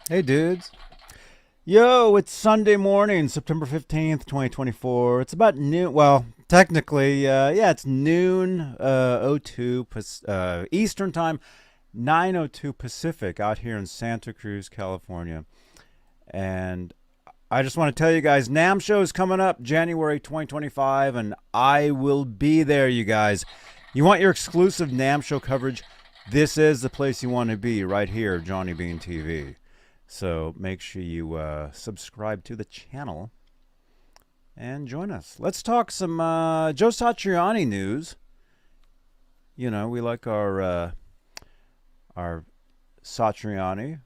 Hey, dudes. Yo, it's Sunday morning, September 15th, 2024. It's about noon. Well, technically, yeah, it's noon, '02 Eastern Time, 9:02 Pacific out here in Santa Cruz, California. And I just want to tell you guys, NAMM show is coming up January 2025, and I will be there, you guys. You want your exclusive NAMM show coverage? This is the place you want to be, right here, Johnny Bean TV. So make sure you subscribe to the channel and join us. Let's talk some Joe Satriani news. You know, we like our Satriani.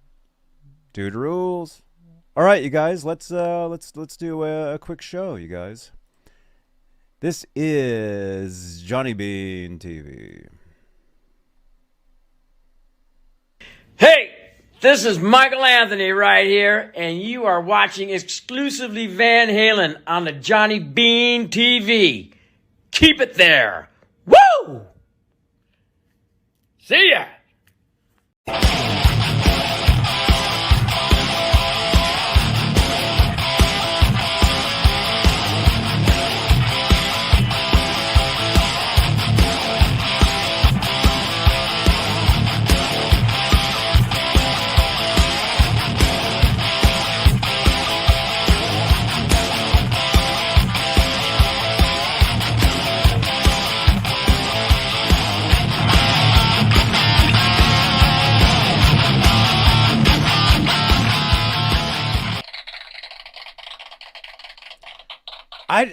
Dude rules. All right, you guys, let's do a quick show, you guys. This is Johnny Bean TV. Hey, this is Michael Anthony right here, and you are watching exclusively Van Halen on the Johnny Bean TV. Keep it there. Woo! See ya!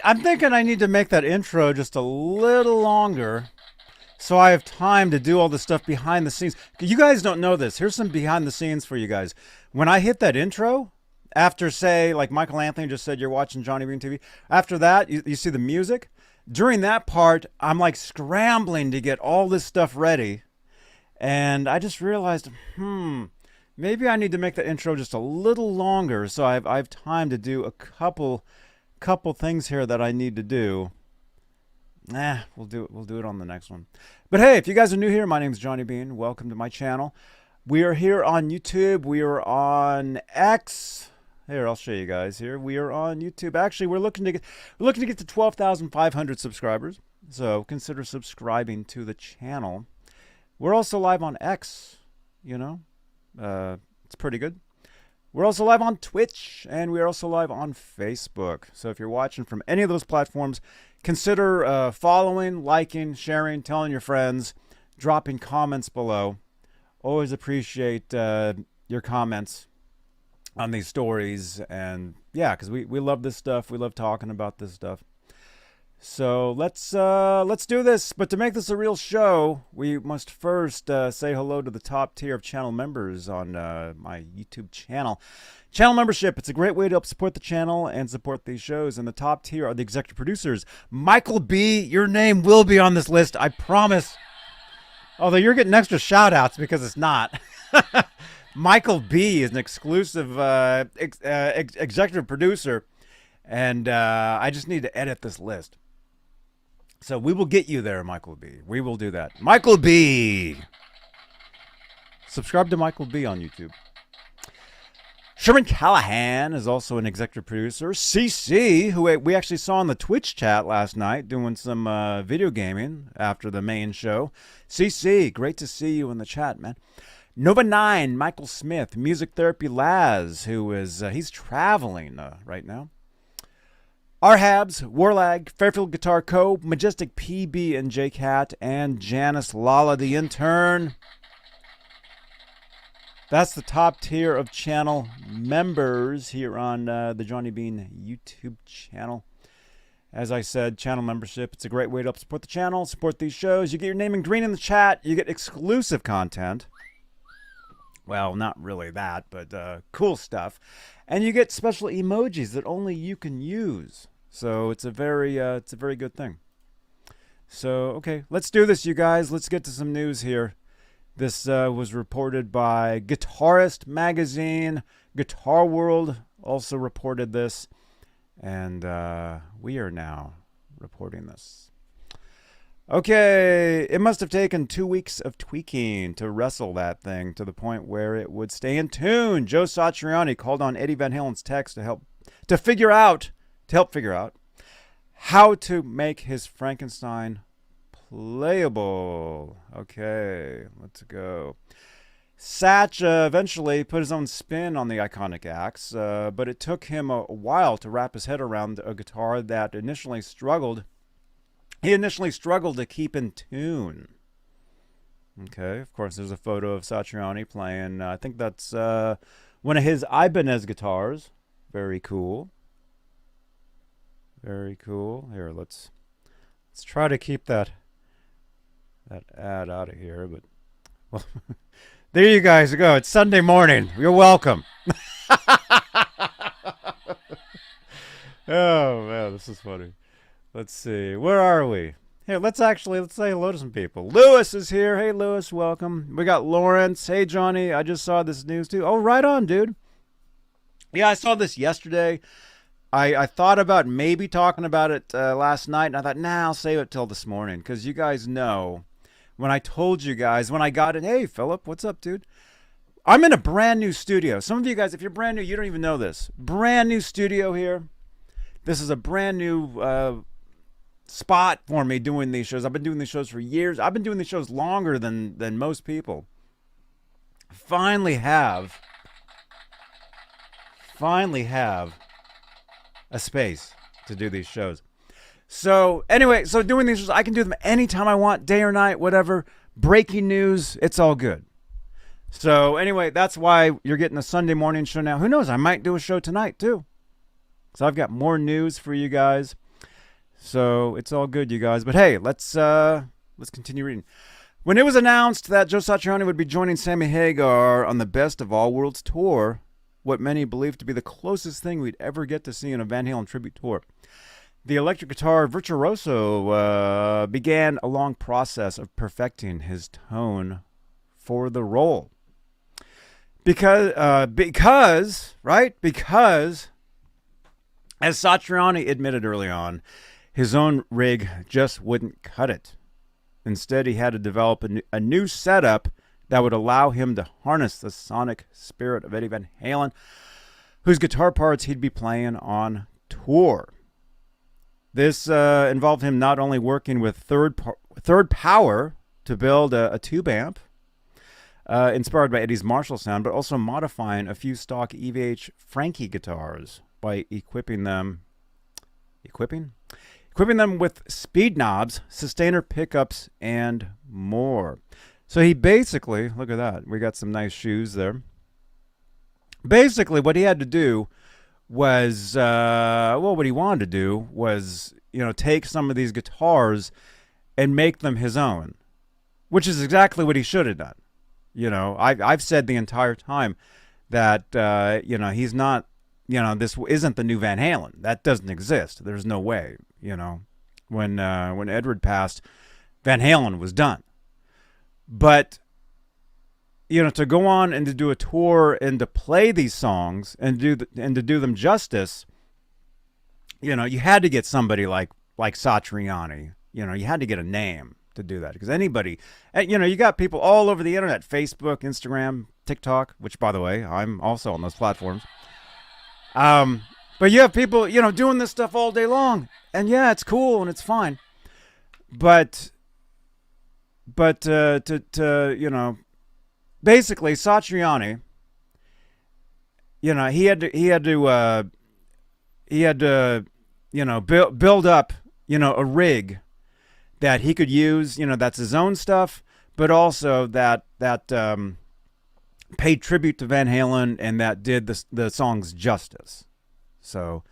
I'm thinking I need to make that intro just a little longer so I have time to do all the stuff behind the scenes. You guys don't know this. Here's some behind the scenes for you guys. When I hit that intro, after, say, like Michael Anthony just said, you're watching Johnny Bean TV. After that, you see the music. During that part, I'm like scrambling to get all this stuff ready. And I just realized, maybe I need to make that intro just a little longer so I have time to do a couple things here that I need to do. We'll do it on the next one. But hey, if you guys are new here, my name's Johnny Bean. Welcome to my channel. We are here on YouTube. We are on X. Here, I'll show you guys here. We are on YouTube. Actually, we're looking to get to 12,500 subscribers. So consider subscribing to the channel. We're also live on X, you know. It's pretty good. We're also live on Twitch, and we're also live on Facebook. So if you're watching from any of those platforms, consider following, liking, sharing, telling your friends, dropping comments below. Always appreciate your comments on these stories. And yeah, because we love this stuff. We love talking about this stuff. So let's do this. But to make this a real show, we must first say hello to the top tier of channel members on my YouTube channel. Channel membership, it's a great way to help support the channel and support these shows. And the top tier are the executive producers. Michael B., your name will be on this list, I promise. Although you're getting extra shout outs because it's not. Michael B. is an exclusive executive producer. And I just need to edit this list. So we will get you there, Michael B. We will do that. Michael B. Subscribe to Michael B. on YouTube. Sherman Callahan is also an executive producer. CC, who we actually saw in the Twitch chat last night doing some video gaming after the main show. CC, great to see you in the chat, man. Nova 9, Michael Smith. Music Therapy Laz, who is, he's traveling right now. Arhabs, Warlag, Fairfield Guitar Co., Majestic PB and J Cat, and Janice Lala the intern. That's the top tier of channel members here on the Johnny Bean YouTube channel. As I said, channel membership, it's a great way to help support the channel, support these shows. You get your name in green in the chat. You get exclusive content. Well, not really that, but cool stuff. And you get special emojis that only you can use. So it's a very good thing. So, okay, let's do this, you guys. Let's get to some news here. This was reported by Guitarist magazine. Guitar World also reported this. And we are now reporting this. Okay, it must have taken 2 weeks of tweaking to wrestle that thing to the point where it would stay in tune. Joe Satriani called on Eddie Van Halen's text to help figure out how to make his Frankenstein playable. Okay, let's go. Satch eventually put his own spin on the iconic axe, but it took him a while to wrap his head around a guitar that initially struggled to keep in tune. Okay, of course, there's a photo of Satriani playing, I think that's one of his Ibanez guitars. Very cool. Very cool. Here, let's try to keep that ad out of here, but well, there you guys go. It's Sunday morning. You're welcome. Oh man, this is funny. Let's see. Where are we? Here, let's say hello to some people. Lewis is here. Hey, Lewis, welcome. We got Lawrence. Hey, Johnny. I just saw this news too. Oh, right on, dude. Yeah, I saw this yesterday. I thought about maybe talking about it last night, and I thought, nah, I'll save it till this morning, because you guys know, when I told you guys, when I got it, hey, Philip, what's up, dude? I'm in a brand new studio. Some of you guys, if you're brand new, you don't even know this. Brand new studio here. This is a brand new spot for me doing these shows. I've been doing these shows for years. I've been doing these shows longer than most people. Finally have a space to do these shows. So anyway, doing these shows, I can do them anytime I want, day or night, whatever. Breaking news, it's all good. So anyway, that's why you're getting a Sunday morning show now. Who knows? I might do a show tonight too. So I've got more news for you guys. So it's all good, you guys. But hey, let's continue reading. When it was announced that Joe Satriani would be joining Sammy Hagar on the Best of All Worlds tour, what many believe to be the closest thing we'd ever get to see in a Van Halen tribute tour, the electric guitar virtuoso began a long process of perfecting his tone for the role. Because, as Satriani admitted early on, his own rig just wouldn't cut it. Instead, he had to develop a new setup that would allow him to harness the sonic spirit of Eddie Van Halen, whose guitar parts he'd be playing on tour. This involved him not only working with third power to build a tube amp, inspired by Eddie's Marshall sound, but also modifying a few stock EVH Frankie guitars by equipping them with speed knobs, sustainer pickups, and more. So he basically, look at that, we got some nice shoes there. Basically, what he had to do was, what he wanted to do was, take some of these guitars and make them his own, which is exactly what he should have done. I've said the entire time that, he's not, this isn't the new Van Halen. That doesn't exist. There's no way, When Edward passed, Van Halen was done. But, to go on and to do a tour and to play these songs and to do them justice, you had to get somebody like Satriani. You had to get a name to do that, because anybody, you got people all over the internet, Facebook, Instagram, TikTok, which, by the way, I'm also on those platforms. But you have people, doing this stuff all day long, and yeah, it's cool and it's fine. But basically Satriani, he had to build up, a rig that he could use, that's his own stuff, but also that paid tribute to Van Halen and that did the songs justice. So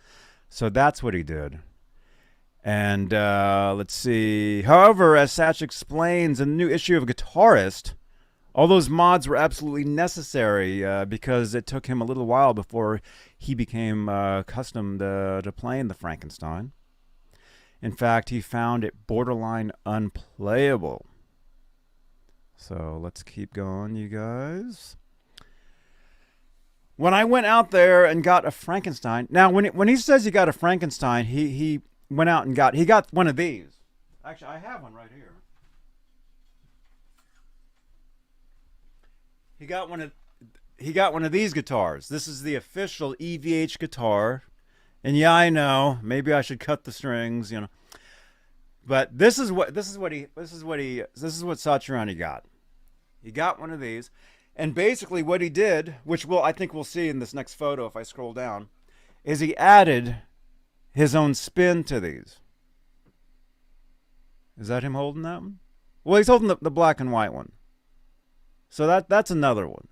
that's what he did. And let's see. However, as Satch explains in the new issue of Guitarist, all those mods were absolutely necessary because it took him a little while before he became accustomed to playing the Frankenstein. In fact, he found it borderline unplayable. So let's keep going, you guys. When I went out there and got a Frankenstein, now when he says he got a Frankenstein, he went out and got one of these. Actually, I have one right here. He got one of these guitars. This is the official EVH guitar. And yeah, I know, maybe I should cut the strings, you know. But this is what Satriani got. He got one of these, and basically what he did, which I think we'll see in this next photo if I scroll down, is he added his own spin to these. Is that him holding that one? Well, he's holding the black and white one. So that's another one.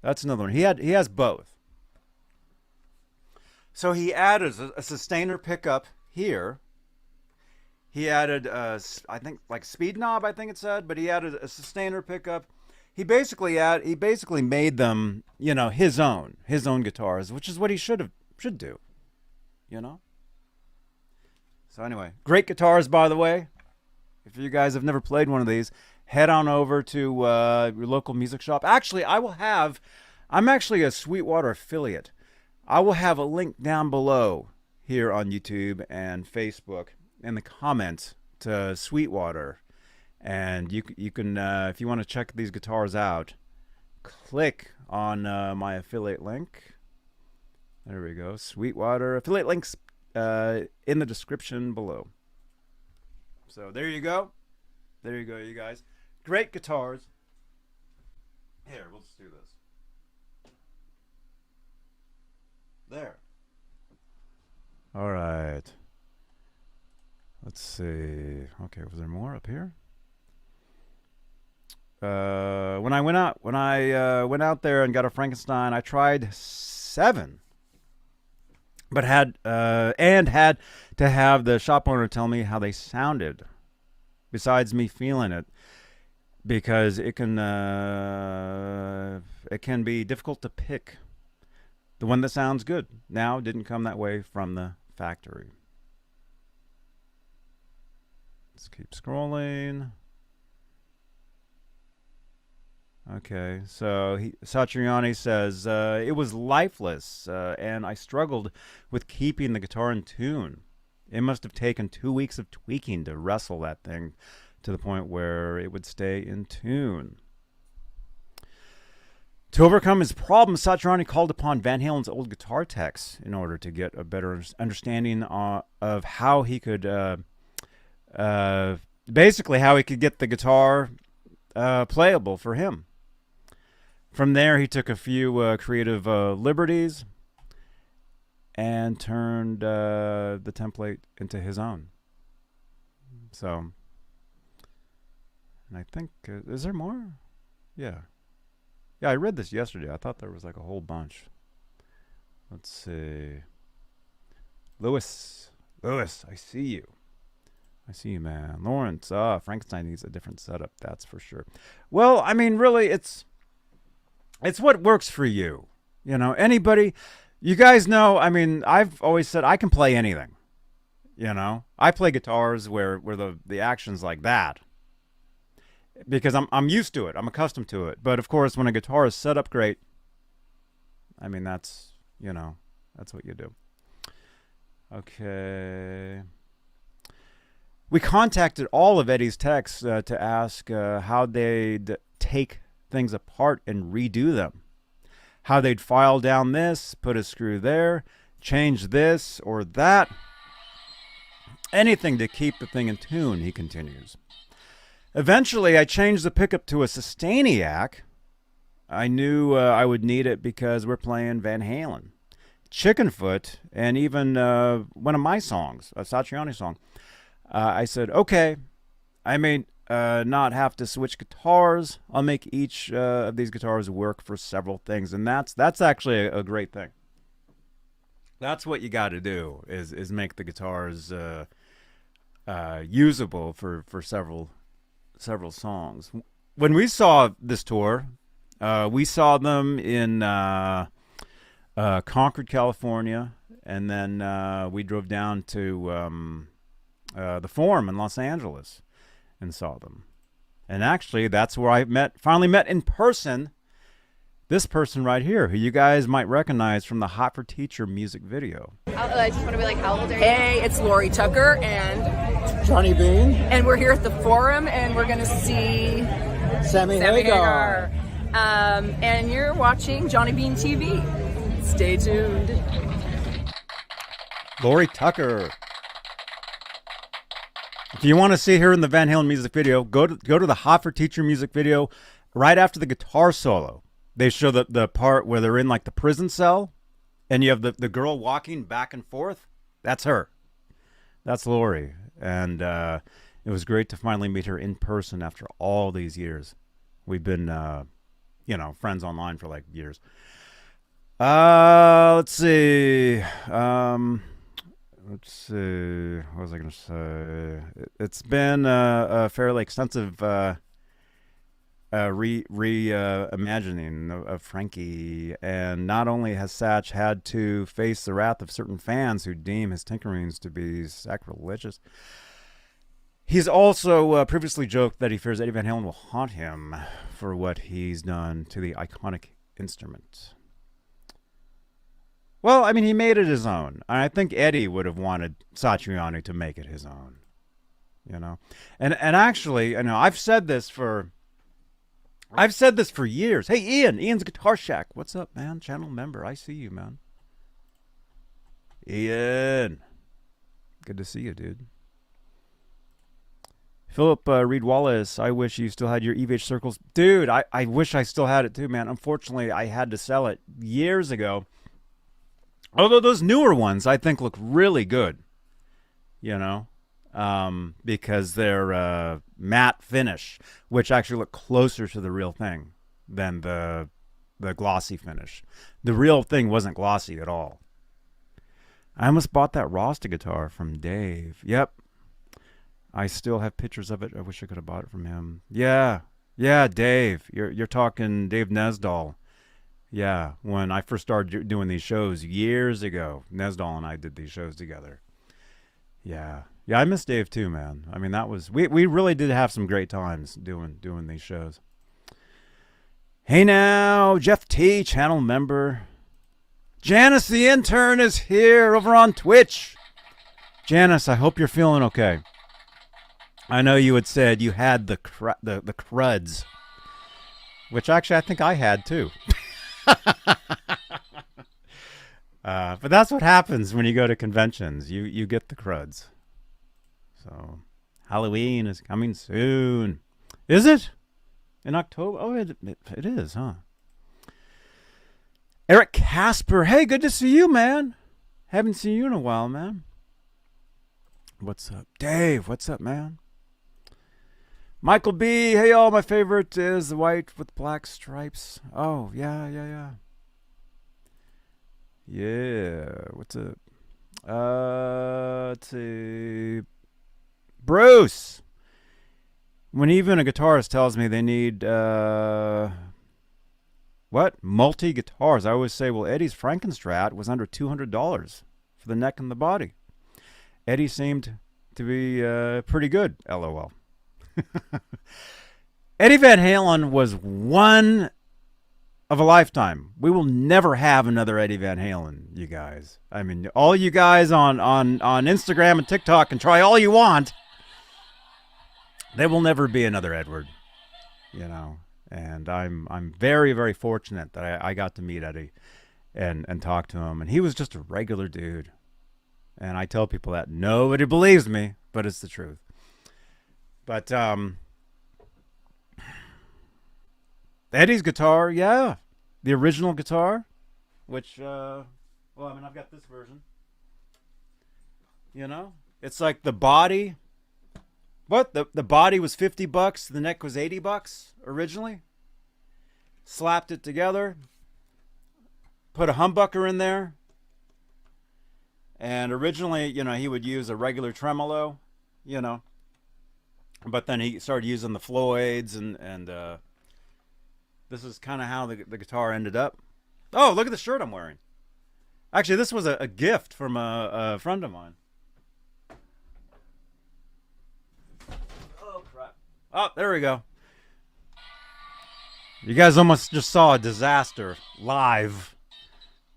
That's another one. He has both. So he added a sustainer pickup here. He added I think like speed knob, I think it said, but he added a sustainer pickup. He basically made them, you know, his own guitars, which is what he should do, you know. So anyway, great guitars, by the way. If you guys have never played one of these, head on over to your local music shop. Actually, I'm actually a Sweetwater affiliate. I will have a link down below here on YouTube and Facebook in the comments to Sweetwater. And you can, if you want to check these guitars out, click on my affiliate link. There we go. Sweetwater affiliate links in the description below. So there you go. There you go, you guys. Great guitars. Here, we'll just do this. There. All right. Let's see. Okay, was there more up here? When I went out there and got a Frankenstein, I tried 7, but had to have the shop owner tell me how they sounded, besides me feeling it, because it can be difficult to pick the one that sounds good. Now, didn't come that way from the factory. Let's keep scrolling. Okay, so Satriani says, it was lifeless, and I struggled with keeping the guitar in tune. It must have taken 2 weeks of tweaking to wrestle that thing to the point where it would stay in tune. To overcome his problem, Satriani called upon Van Halen's old guitar techs in order to get a better understanding of how he could, basically how he could get the guitar playable for him. From there, he took a few creative liberties and turned the template into his own. So, and I think, is there more? Yeah. Yeah, I read this yesterday. I thought there was like a whole bunch. Let's see. Lewis, I see you. I see you, man. Lawrence, Frankenstein needs a different setup, that's for sure. Well, I mean, really, it's what works for you. You know, anybody, you guys know, I mean, I've always said I can play anything. You know, I play guitars where the action's like that, because I'm used to it. I'm accustomed to it. But of course, when a guitar is set up great, I mean, that's, you know, that's what you do. Okay. We contacted all of Eddie's techs to ask how they'd take things apart and redo them. How they'd file down this, put a screw there, change this or that. Anything to keep the thing in tune, he continues. Eventually, I changed the pickup to a Sustainiac. I knew I would need it because we're playing Van Halen, Chickenfoot, and even one of my songs, a Satriani song. I said, okay, I may not have to switch guitars. I'll make each of these guitars work for several things, and that's actually a great thing. That's what you got to do is make the guitars usable for several songs. When we saw this tour, we saw them in Concord, California, and then we drove down to the Forum in Los Angeles and saw them. And actually, that's where I finally met in person this person right here, who you guys might recognize from the Hot for Teacher music video. I just want to be like, how old are you? Hey, it's Lori Tucker, and Johnny Bean. And we're here at the Forum, and we're going to see Sammy Hagar. And you're watching Johnny Bean TV. Stay tuned. Lori Tucker. If you want to see her in the Van Halen music video, go to the Hot for Teacher music video. Right after the guitar solo, they show the part where they're in like the prison cell, and you have the girl walking back and forth. That's her. That's Lori. And it was great to finally meet her in person after all these years. We've been, friends online for like years. Let's see. What was I going to say? It's been a fairly extensive reimagining of Frankie, and not only has Satch had to face the wrath of certain fans who deem his tinkerings to be sacrilegious, he's also previously joked that he fears Eddie Van Halen will haunt him for what he's done to the iconic instrument. Well, I mean, he made it his own. I think Eddie would have wanted Satriani to make it his own, And actually, I've said this for years. Hey, Ian's Guitar Shack. What's up, man? Channel member. I see you, man. Ian. Good to see you, dude. Philip Reed Wallace, I wish you still had your EVH circles. Dude, I wish I still had it too, man. Unfortunately, I had to sell it years ago. Although those newer ones, I think, look really good. Because they're matte finish, which actually look closer to the real thing than the glossy finish. The real thing wasn't glossy at all. I almost bought that Rasta guitar from Dave. Yep. I still have pictures of it. I wish I could have bought it from him. Yeah, Dave. You're talking Dave Nesdall. Yeah, when I first started doing these shows years ago, Nesdall and I did these shows together. Yeah, I miss Dave too, man. I mean, that was we really did have some great times doing these shows. Hey now, Jeff T, channel member. Janice the intern is here over on Twitch. Janice, I hope you're feeling okay. I know you had said you had the cruds, which actually I think I had too. But that's what happens when you go to conventions. You get the cruds. So Halloween is coming soon. Is it? In October? Oh, it is, huh? Eric Casper. Hey, good to see you, man. Haven't seen you in a while, man. What's up? Dave, what's up, man? Michael B. Hey, y'all. My favorite is the white with black stripes. Oh, yeah. Yeah, what's up? Let's see. Bruce! When even a guitarist tells me they need, multi-guitars, I always say, well, Eddie's Frankenstein was under $200 for the neck and the body. Eddie seemed to be pretty good, LOL. Eddie Van Halen was one of a lifetime. We will never have another Eddie Van Halen, you guys. I mean, all you guys on Instagram and TikTok can try all you want. There will never be another Edward, And I'm very, very fortunate that I got to meet Eddie and talk to him. And he was just a regular dude. And I tell people that nobody believes me, but it's the truth. But Eddie's guitar, yeah, the original guitar, which I've got this version. It's like the body. What the body was $50, the neck was $80 originally. Slapped it together, put a humbucker in there, and originally, he would use a regular tremolo, but then he started using the Floyds, and this is kind of how the guitar ended up. Oh, look at the shirt I'm wearing. Actually, this was a gift from a friend of mine. Oh, crap. Oh, there we go. You guys almost just saw a disaster live.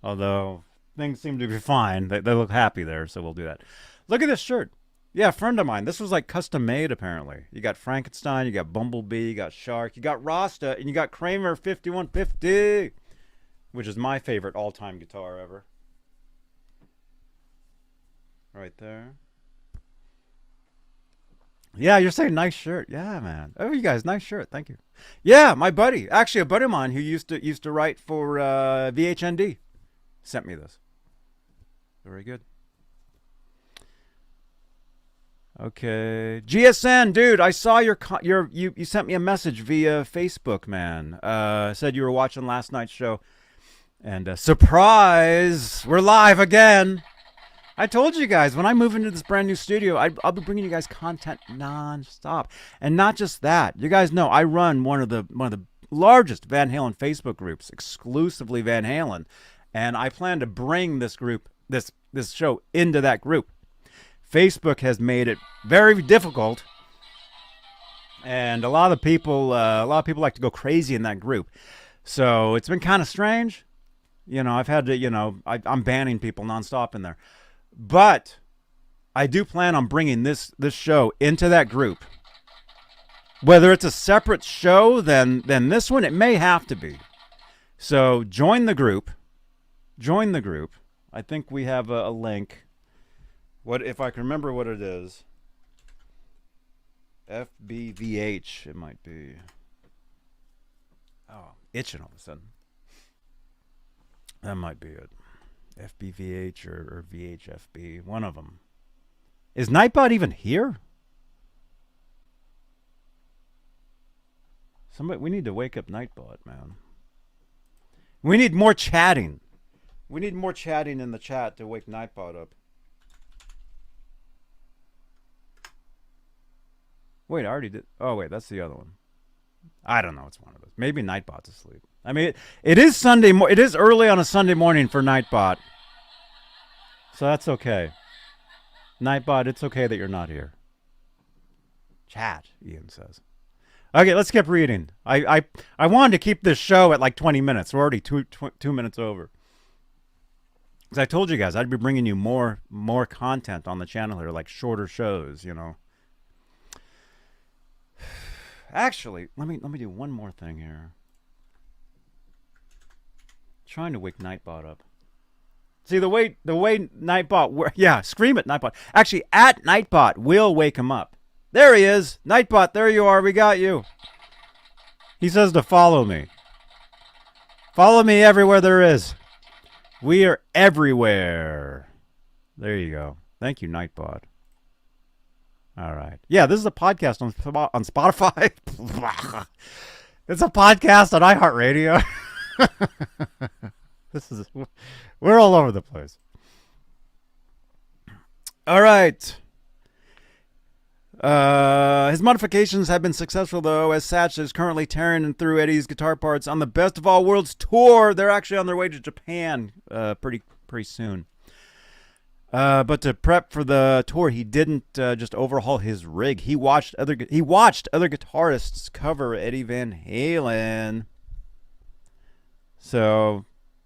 Although things seem to be fine. They look happy there, so we'll do that. Look at this shirt. Yeah, a friend of mine. This was like custom made, apparently. You got Frankenstein, you got Bumblebee, you got Shark, you got Rasta, and you got Kramer 5150, which is my favorite all-time guitar ever. Right there. Yeah, you're saying nice shirt. Yeah, man. Oh, you guys, nice shirt. Thank you. Yeah, my buddy, actually a buddy of mine who used to write for VHND, sent me this. Very good. Okay, GSN, dude, I saw you sent me a message via Facebook, man. Said you were watching last night's show, and surprise, we're live again. I told you guys when I move into this brand new studio, I'll be bringing you guys content nonstop, and not just that. You guys know I run one of the largest Van Halen Facebook groups, exclusively Van Halen, and I plan to bring this group, this show into that group. Facebook has made it very difficult, and a lot of people like to go crazy in that group. So it's been kind of strange. You know, I've had to, I'm banning people nonstop in there. But I do plan on bringing this show into that group. Whether it's a separate show than this one, it may have to be. So join the group. Join the group. I think we have a link. What if I can remember what it is? FBVH, it might be. Oh, itching all of a sudden. That might be it. FBVH or VHFB, one of them. Is Nightbot even here? We need to wake up Nightbot, man. We need more chatting. We need more chatting in the chat to wake Nightbot up. Wait, I already did. Oh, wait, that's the other one. I don't know. It's one of those. Maybe Nightbot's asleep. I mean, it is Sunday. It is early on a Sunday morning for Nightbot, so that's okay. Nightbot, it's okay that you're not here. Chat, Ian says. Okay, let's keep reading. I wanted to keep this show at like 20 minutes. We're already 2 minutes over. Because I told you guys I'd be bringing you more content on the channel here, like shorter shows, you know. Actually, let me do one more thing here. Trying to wake Nightbot up. See the way Nightbot, yeah, scream at Nightbot. Actually, at Nightbot will wake him up. There he is, Nightbot. There you are. We got you. He says to follow me. Follow me everywhere there is. We are everywhere. There you go. Thank you, Nightbot. All right. Yeah, this is a podcast on Spotify. It's a podcast on iHeartRadio. We're all over the place. All right. His modifications have been successful, though, as Satch is currently tearing through Eddie's guitar parts on the Best of All Worlds tour. They're actually on their way to Japan pretty soon. But to prep for the tour, he didn't just overhaul his rig. He watched other guitarists cover Eddie Van Halen. So,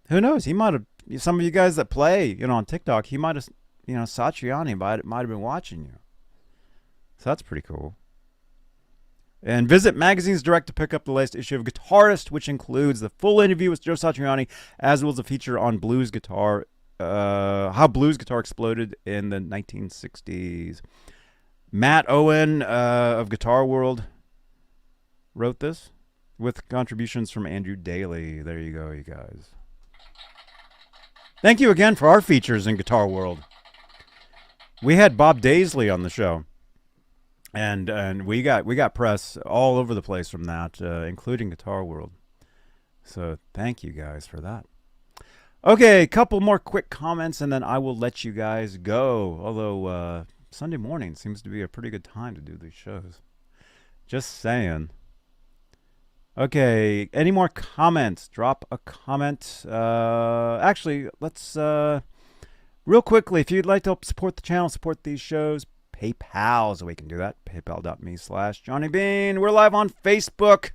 who knows? He might have. Some of you guys that play, on TikTok, he might have. Satriani might have been watching you. So that's pretty cool. And visit Magazine's Direct to pick up the latest issue of Guitarist, which includes the full interview with Joe Satriani, as well as a feature on blues guitar. How blues guitar exploded in the 1960s. Matt Owen of Guitar World wrote this with contributions from Andrew Daly. There you go, you guys. Thank you again for our features in Guitar World. We had Bob Daisley on the show, and we got press all over the place from that, including Guitar World. So thank you guys for that. Okay, a couple more quick comments, and then I will let you guys go. Although Sunday morning seems to be a pretty good time to do these shows. Just saying. Okay, any more comments? Drop a comment. Actually, let's real quickly, if you'd like to help support the channel, support these shows, PayPal is the way you can do that. PayPal.me/JohnnyBean. We're live on Facebook.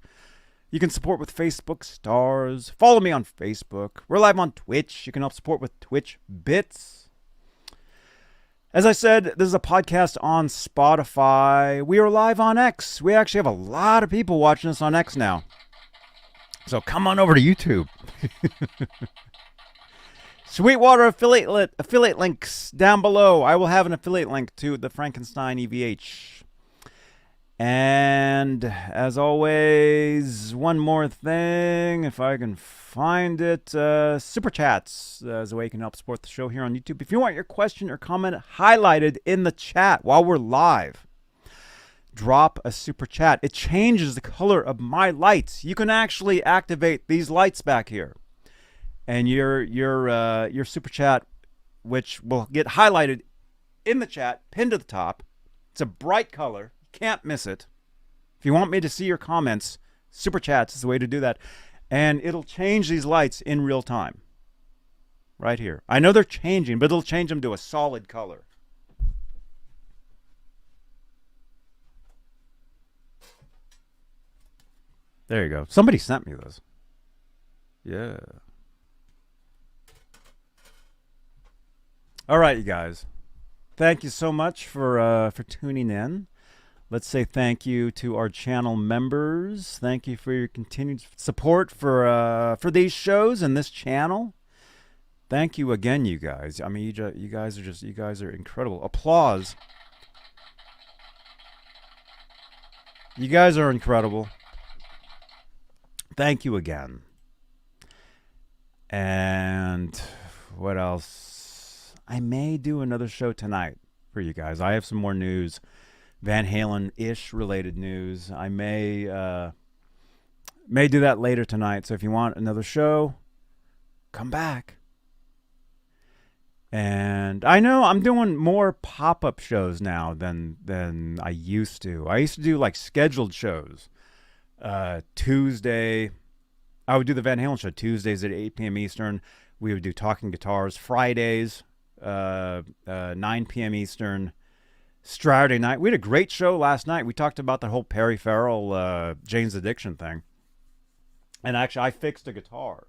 You can support with Facebook stars. Follow me on Facebook. We're live on Twitch. You can help support with Twitch bits. As I said, this is a podcast on Spotify. We are live on X. We actually have a lot of people watching us on X now. So come on over to YouTube. Sweetwater affiliate links down below. I will have an affiliate link to the Frankenstein EVH. And as always, one more thing, if I can find it, Super Chats is a way you can help support the show here on YouTube. If you want your question or comment highlighted in the chat while we're live, drop a Super Chat. It changes the color of my lights. You can actually activate these lights back here. And your Super Chat, which will get highlighted in the chat, pinned to the top. It's a bright color. Can't miss it. If you want me to see your comments, Super Chats is the way to do that. And it'll change these lights in real time. Right here. I know they're changing, but it'll change them to a solid color. There you go. Somebody sent me this. Yeah. All right, you guys. Thank you so much for tuning in. Let's say thank you to our channel members. Thank you for your continued support for these shows and this channel. Thank you again, you guys. I mean, you guys are incredible. Applause. You guys are incredible. Thank you again. And what else? I may do another show tonight for you guys. I have some more news. Van Halen-ish related news. I may do that later tonight. So if you want another show, come back. And I know I'm doing more pop-up shows now than I used to. I used to do like scheduled shows. Tuesday, I would do the Van Halen show Tuesdays at 8 p.m. Eastern. We would do Talking Guitars Fridays, 9 p.m. Eastern. Saturday night. We had a great show last night. We talked about the whole Perry Farrell, Jane's Addiction thing. And actually, I fixed a guitar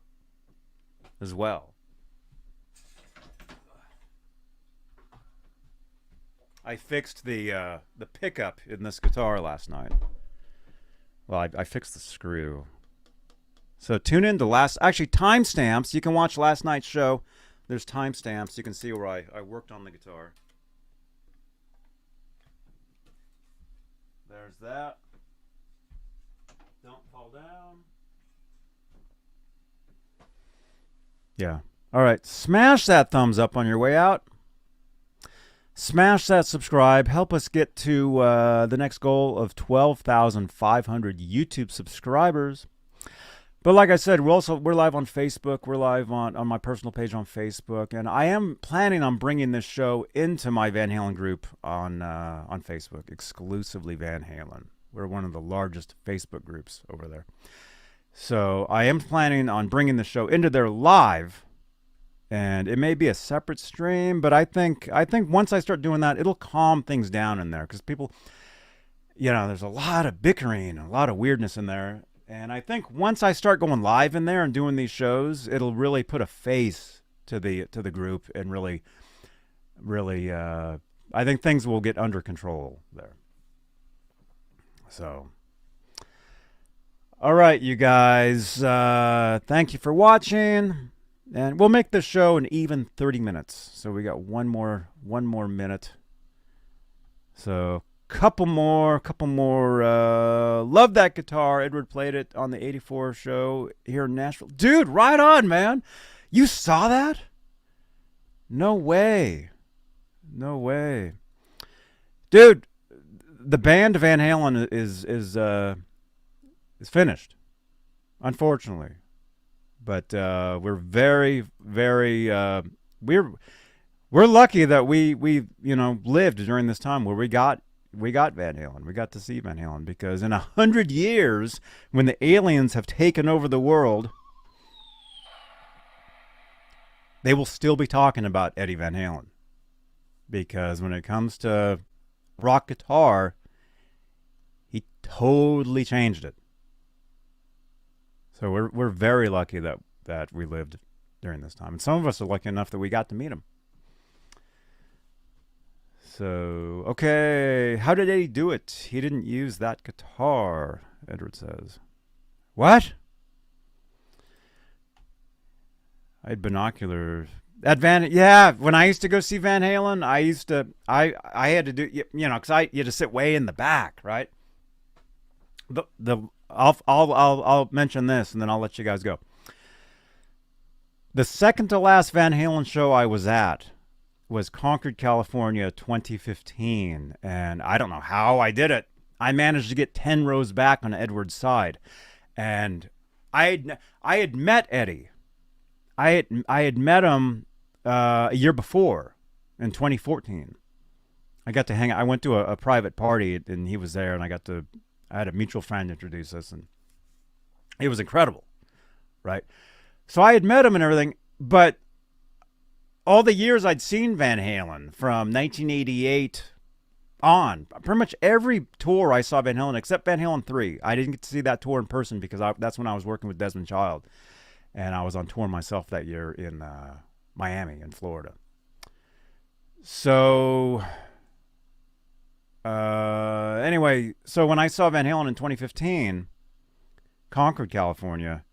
as well. I fixed the pickup in this guitar last night. Well, I fixed the screw. So tune in to actually timestamps. You can watch last night's show. There's timestamps. You can see where I worked on the guitar. There's that. Don't fall down. Yeah. All right. Smash that thumbs up on your way out. Smash that subscribe. Help us get to the next goal of 12,500 YouTube subscribers. But like I said, we're live on Facebook. We're live on my personal page on Facebook, and I am planning on bringing this show into my Van Halen group on Facebook, exclusively Van Halen. We're one of the largest Facebook groups over there. So I am planning on bringing the show into there live, and it may be a separate stream, but I think once I start doing that, it'll calm things down in there because people, there's a lot of bickering, a lot of weirdness in there. And I think once I start going live in there and doing these shows, it'll really put a face to the group and really, I think things will get under control there. So, all right, you guys, thank you for watching, and we'll make this show an even 30 minutes. So we got one more minute. So. Couple more. Love that guitar. Edward played it on the 84 show here in Nashville. Dude, right on, man. You saw that? No way. Dude, the band Van Halen is finished, unfortunately. But we're very, very we're lucky that we lived during this time where we got Van Halen. We got to see Van Halen because in 100 years, when the aliens have taken over the world, they will still be talking about Eddie Van Halen. Because when it comes to rock guitar, he totally changed it. So we're very lucky that we lived during this time. And some of us are lucky enough that we got to meet him. So, okay. How did Eddie do it? He didn't use that guitar, Edward says. What? I had binoculars. At yeah, when I used to go see Van Halen, I had to do, because you had to sit way in the back, right? I'll mention this and then I'll let you guys go. The second to last Van Halen show I was at was Concord, California, 2015, and I don't know how I did it. I managed to get 10 rows back on Edward's side, and I had met Eddie. I had met him a year before, in 2014. I got to hang out. I went to a private party, and he was there, and I had a mutual friend introduce us, and it was incredible, right? So I had met him and everything, but all the years I'd seen Van Halen from 1988 on, pretty much every tour I saw Van Halen except Van Halen 3. I didn't get to see that tour in person because that's when I was working with Desmond Child, and I was on tour myself that year in Miami in Florida. So anyway, so when I saw Van Halen in 2015, Concord, California,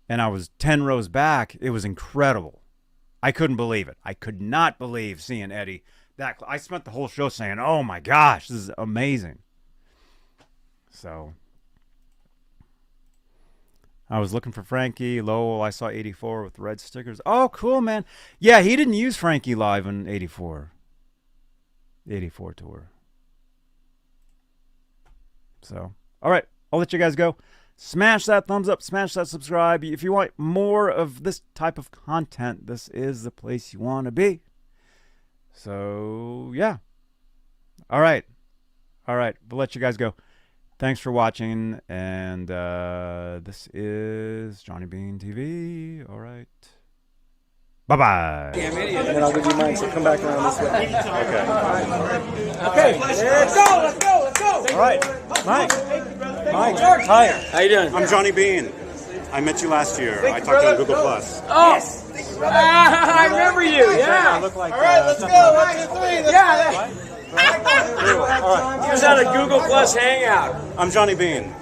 and I was 10 rows back, it was incredible. I couldn't believe it. I could not believe seeing Eddie. I spent the whole show saying, oh my gosh, this is amazing. So I was looking for Frankie. Lowell, I saw 84 with red stickers. Oh, cool, man. Yeah, he didn't use Frankie live in 84. 84 tour. So, all right, I'll let you guys go. Smash that thumbs up, smash that subscribe. If you want more of this type of content, this is the place you want to be. So, yeah. All right. We'll let you guys go. Thanks for watching, and this is Johnny Bean TV. All right. Bye-bye. And then I'll give you mine, so come back around this way. Okay, let's go. All right, Mike, hi. How you doing? I'm Johnny Bean. I met you last year. I talked to you on Google Plus. Oh, I remember you. Yeah. I look like. All right, let's go. 1, 2, 3. Yeah. He was at a Google Plus hangout. I'm Johnny Bean.